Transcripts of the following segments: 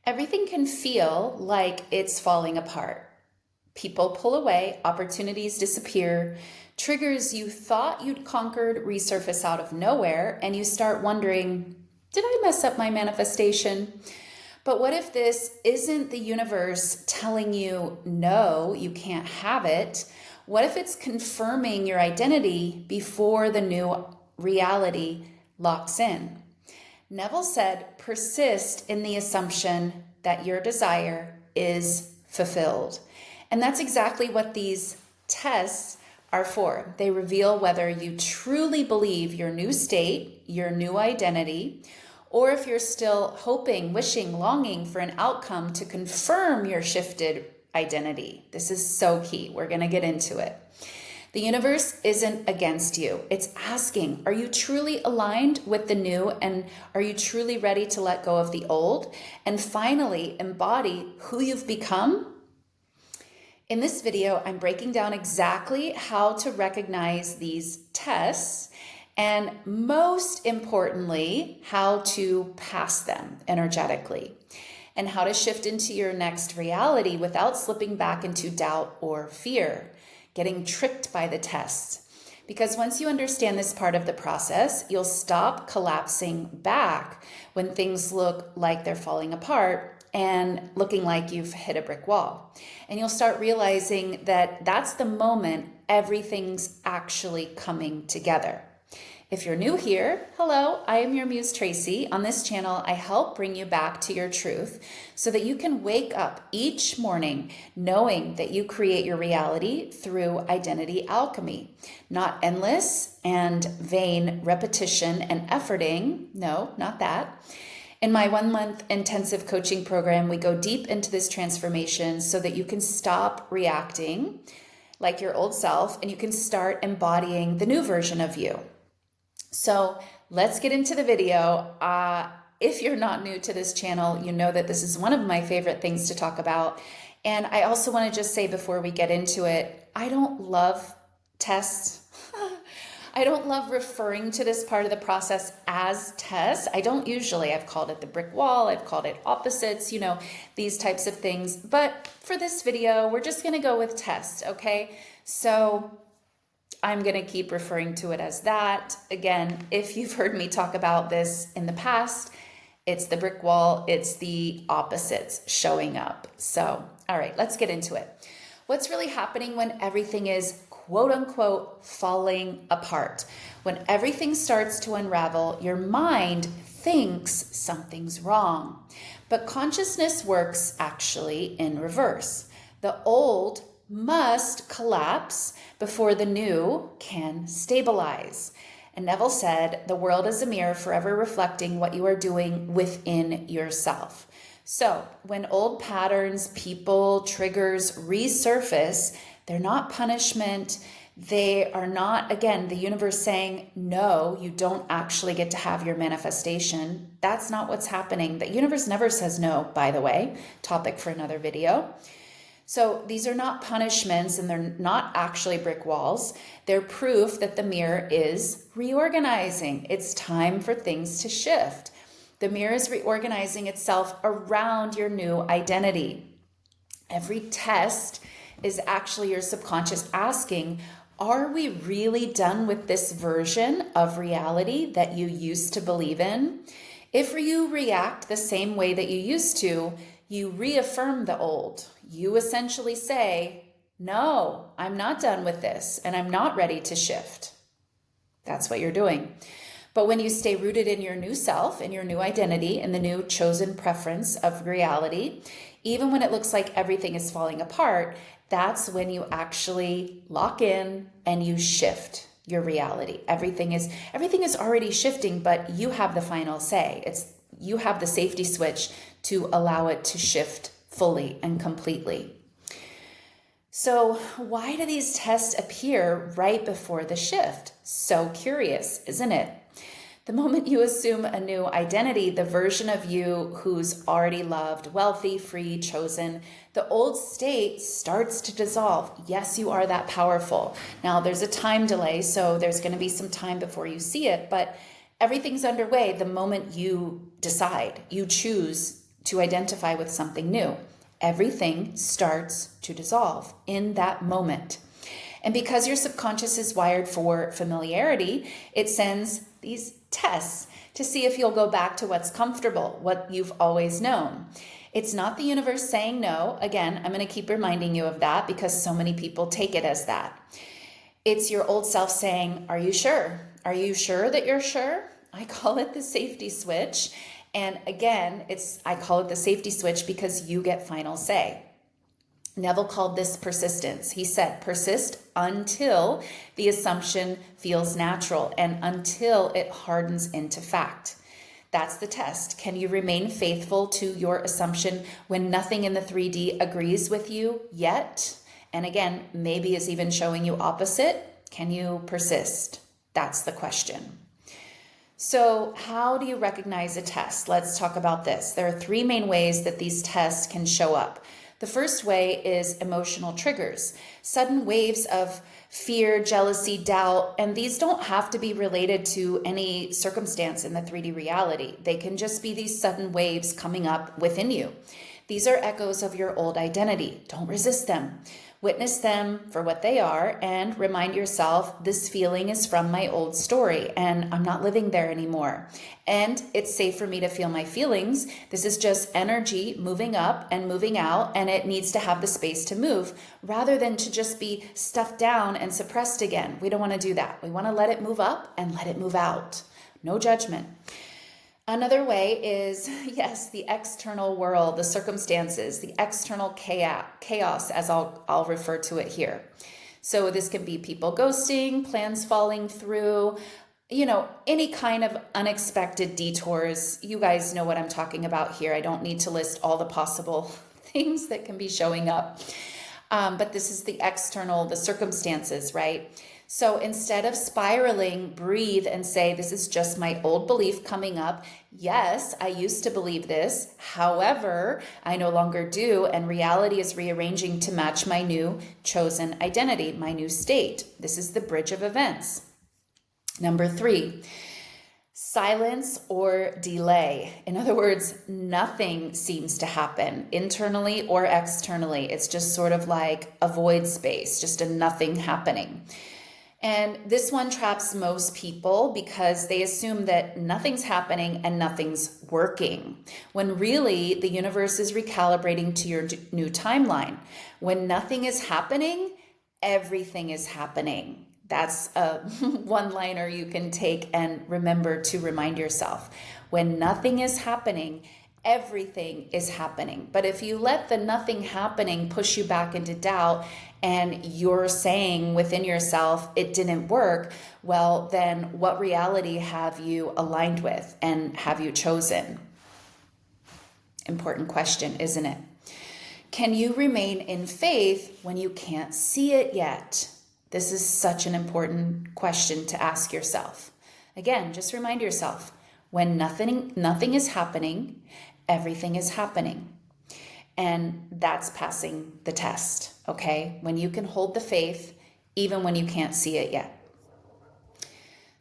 Everything can feel like it's falling apart. People pull away, opportunities disappear, triggers you thought you'd conquered resurface out of nowhere, and you start wondering, did I mess up my manifestation? But what if this isn't the universe telling you, no, you can't have it? What if it's confirming your identity before the new reality locks in? Neville said, persist in the assumption that your desire is fulfilled. And that's exactly what these tests are for. They reveal whether you truly believe your new state, your new identity, or if you're still hoping, wishing, longing for an outcome to confirm your shifted identity. This is so key. We're going to get into it. The universe isn't against you. It's asking, are you truly aligned with the new, and are you truly ready to let go of the old and finally embody who you've become? In this video, I'm breaking down exactly how to recognize these tests and, most importantly, how to pass them energetically and how to shift into your next reality without slipping back into doubt or fear, getting tricked by the tests. Because once you understand this part of the process, you'll stop collapsing back when things look like they're falling apart and looking like you've hit a brick wall. And you'll start realizing that that's the moment everything's actually coming together. If you're new here, hello, I am your Muse Traci. On this channel, I help bring you back to your truth so that you can wake up each morning knowing that you create your reality through identity alchemy, not endless and vain repetition and efforting. No, not that. In my 1-month intensive coaching program, we go deep into this transformation so that you can stop reacting like your old self and you can start embodying the new version of you. So let's get into the video. If you're not new to this channel, you know that this is one of my favorite things to talk about. And I also want to just say before we get into it, I don't love tests. I don't love referring to this part of the process as tests. I don't usually. I've called it the brick wall. I've called it opposites, these types of things. But for this video, we're just going to go with tests, okay? So I'm going to keep referring to it as that. Again, if you've heard me talk about this in the past, it's the brick wall, it's the opposites showing up. So, all right, let's get into it. What's really happening when everything is quote unquote falling apart? When everything starts to unravel, your mind thinks something's wrong. But consciousness works actually in reverse. The old must collapse before the new can stabilize. And Neville said, the world is a mirror forever reflecting what you are doing within yourself. So when old patterns, people, triggers resurface, they're not punishment. They are not, again, the universe saying, no, you don't actually get to have your manifestation. That's not what's happening. The universe never says no, by the way. Topic for another video. So these are not punishments and they're not actually brick walls. They're proof that the mirror is reorganizing. It's time for things to shift. The mirror is reorganizing itself around your new identity. Every test is actually your subconscious asking, are we really done with this version of reality that you used to believe in? If you react the same way that you used to, you reaffirm the old. You essentially say, no, I'm not done with this and I'm not ready to shift. That's what you're doing. But when you stay rooted in your new self and your new identity and the new chosen preference of reality, even when it looks like everything is falling apart, that's when you actually lock in and you shift your reality. Everything is already shifting, but you have the final say. You have the safety switch to allow it to shift fully and completely. So why do these tests appear right before the shift? So curious, isn't it? The moment you assume a new identity, the version of you who's already loved, wealthy, free, chosen, the old state starts to dissolve. Yes, you are that powerful. Now there's a time delay, so there's going to be some time before you see it, but everything's underway the moment you decide, you choose to identify with something new. Everything starts to dissolve in that moment. And because your subconscious is wired for familiarity, it sends these tests to see if you'll go back to what's comfortable, what you've always known. It's not the universe saying no. Again, I'm going to keep reminding you of that because so many people take it as that. It's your old self saying, are you sure? Are you sure that you're sure? I call it the safety switch. And again, I call it the safety switch because you get final say. Neville called this persistence. He said, persist until the assumption feels natural and until it hardens into fact. That's the test. Can you remain faithful to your assumption when nothing in the 3D agrees with you yet? And again, maybe is even showing you opposite. Can you persist? That's the question. So how do you recognize a test? Let's talk about this. There are 3 main ways that these tests can show up. The first way is emotional triggers, sudden waves of fear, jealousy, doubt, and these don't have to be related to any circumstance in the 3D reality. They can just be these sudden waves coming up within you. These are echoes of your old identity. Don't resist them. Witness them for what they are and remind yourself, this feeling is from my old story and I'm not living there anymore. And it's safe for me to feel my feelings. This is just energy moving up and moving out, and it needs to have the space to move rather than to just be stuffed down and suppressed again. We don't want to do that. We want to let it move up and let it move out. No judgment. Another way is, yes, the external world, the circumstances, the external chaos, as I'll refer to it here. So this can be people ghosting, plans falling through, any kind of unexpected detours. You guys know what I'm talking about here. I don't need to list all the possible things that can be showing up. But this is the external, the circumstances, right? So instead of spiraling, breathe and say, this is just my old belief coming up. Yes, I used to believe this. However, I no longer do. And reality is rearranging to match my new chosen identity, my new state. This is the bridge of events. Number 3, silence or delay. In other words, nothing seems to happen internally or externally. It's just sort of like a void space, just a nothing happening. And this one traps most people because they assume that nothing's happening and nothing's working, when really the universe is recalibrating to your new timeline. When nothing is happening, everything is happening. That's a one-liner you can take and remember to remind yourself. When nothing is happening, everything is happening. But if you let the nothing happening push you back into doubt and you're saying within yourself, it didn't work, well, then what reality have you aligned with and have you chosen? Important question, isn't it? Can you remain in faith when you can't see it yet? This is such an important question to ask yourself. Again, just remind yourself, when nothing is happening, everything is happening. And that's passing the test, okay? When you can hold the faith, even when you can't see it yet.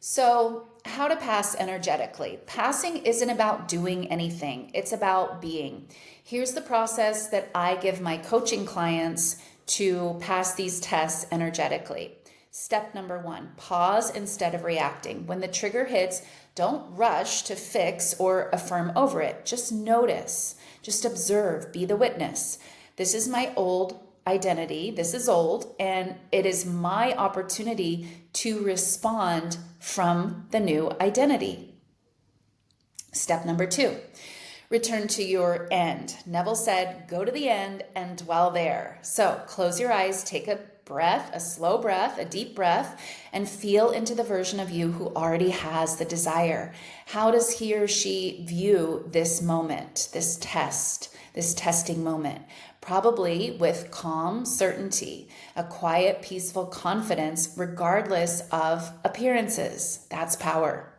So, how to pass energetically. Passing isn't about doing anything. It's about being. Here's the process that I give my coaching clients to pass these tests energetically. Step number 1, pause instead of reacting. When the trigger hits, don't rush to fix or affirm over it. Just notice, just observe, be the witness. This is my old identity. This is old, and it is my opportunity to respond from the new identity. Step number 2, return to your end. Neville said, go to the end and dwell there. So close your eyes, take a breath, a slow breath, a deep breath, and feel into the version of you who already has the desire. How does he or she view this moment, this test, this testing moment? Probably with calm certainty, a quiet, peaceful confidence, regardless of appearances. That's power.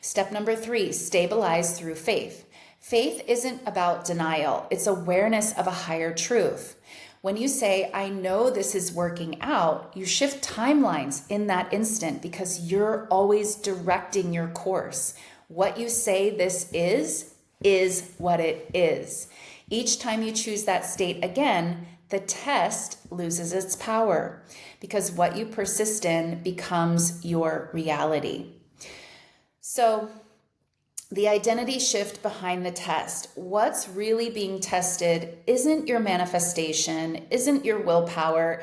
Step number 3, stabilize through faith. Faith isn't about denial. It's awareness of a higher truth. When you say, I know this is working out, you shift timelines in that instant because you're always directing your course. What you say this is, is what it is. Each time you choose that state again, the test loses its power because what you persist in becomes your reality. So the identity shift behind the test, what's really being tested isn't your manifestation, isn't your willpower.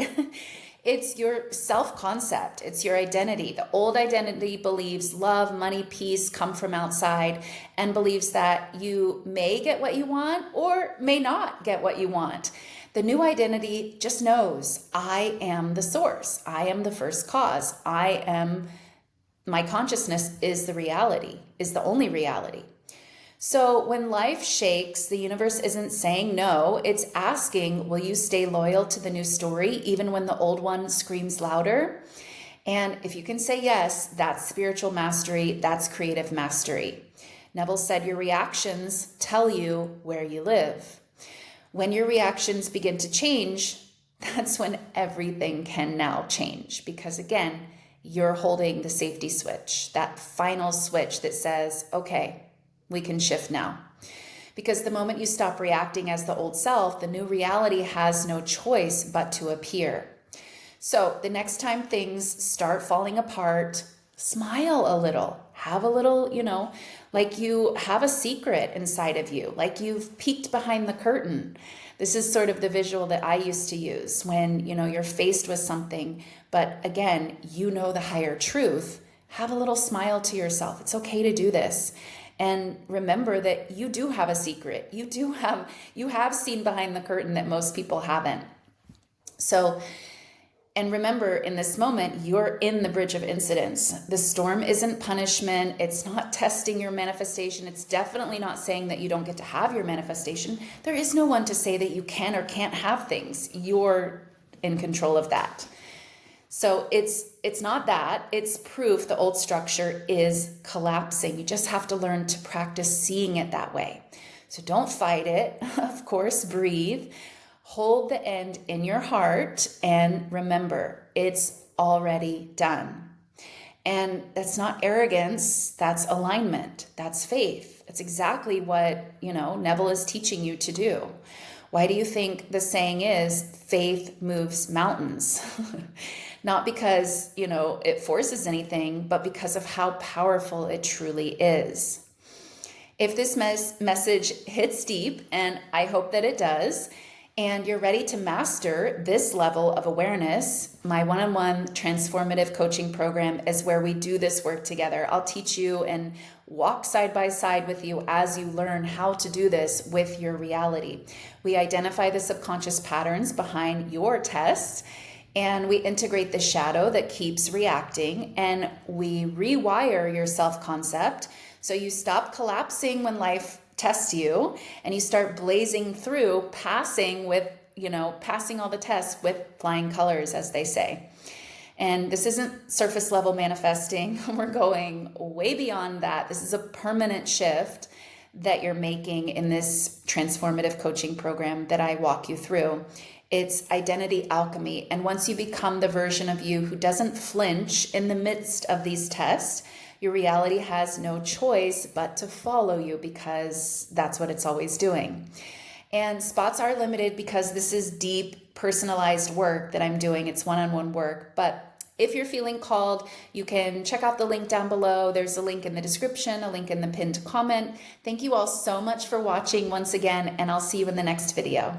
It's your self-concept. It's your identity. The old identity believes love, money, peace come from outside and believes that you may get what you want or may not get what you want. The new identity just knows I am the source. I am the first cause. My consciousness is the reality, is the only reality. So when life shakes, the universe isn't saying no, it's asking, will you stay loyal to the new story even when the old one screams louder? And if you can say yes, that's spiritual mastery, that's creative mastery. Neville said your reactions tell you where you live. When your reactions begin to change, that's when everything can now change. Because again, you're holding the safety switch, that final switch that says, okay, we can shift now. Because the moment you stop reacting as the old self, the new reality has no choice but to appear. So the next time things start falling apart, smile a little, have a little, like you have a secret inside of you, like you've peeked behind the curtain. This is sort of the visual that I used to use when, you're faced with something, but again, the higher truth. Have a little smile to yourself. It's okay to do this. And remember that you do have a secret. You have seen behind the curtain that most people haven't. So, and remember, in this moment, you're in the bridge of incidents. The storm isn't punishment. It's not testing your manifestation. It's definitely not saying that you don't get to have your manifestation. There is no one to say that you can or can't have things. You're in control of that. So it's not that. It's proof the old structure is collapsing. You just have to learn to practice seeing it that way. So don't fight it. Of course, breathe. Hold the end in your heart and remember, it's already done. And that's not arrogance, that's alignment, that's faith. It's exactly what, Neville is teaching you to do. Why do you think the saying is, faith moves mountains? Not because, it forces anything, but because of how powerful it truly is. If this message hits deep, and I hope that it does, and you're ready to master this level of awareness, my one-on-one transformative coaching program is where we do this work together. I'll teach you and walk side by side with you as you learn how to do this with your reality. We identify the subconscious patterns behind your tests, and we integrate the shadow that keeps reacting, and we rewire your self-concept so you stop collapsing when life tests you and you start blazing through, passing all the tests with flying colors, as they say. And this isn't surface level manifesting. We're going way beyond that. This is a permanent shift that you're making in this transformative coaching program that I walk you through. It's identity alchemy. And once you become the version of you who doesn't flinch in the midst of these tests, your reality has no choice but to follow you because that's what it's always doing. And spots are limited because this is deep, personalized work that I'm doing. It's one-on-one work. But if you're feeling called, you can check out the link down below. There's a link in the description, a link in the pinned comment. Thank you all so much for watching once again, and I'll see you in the next video.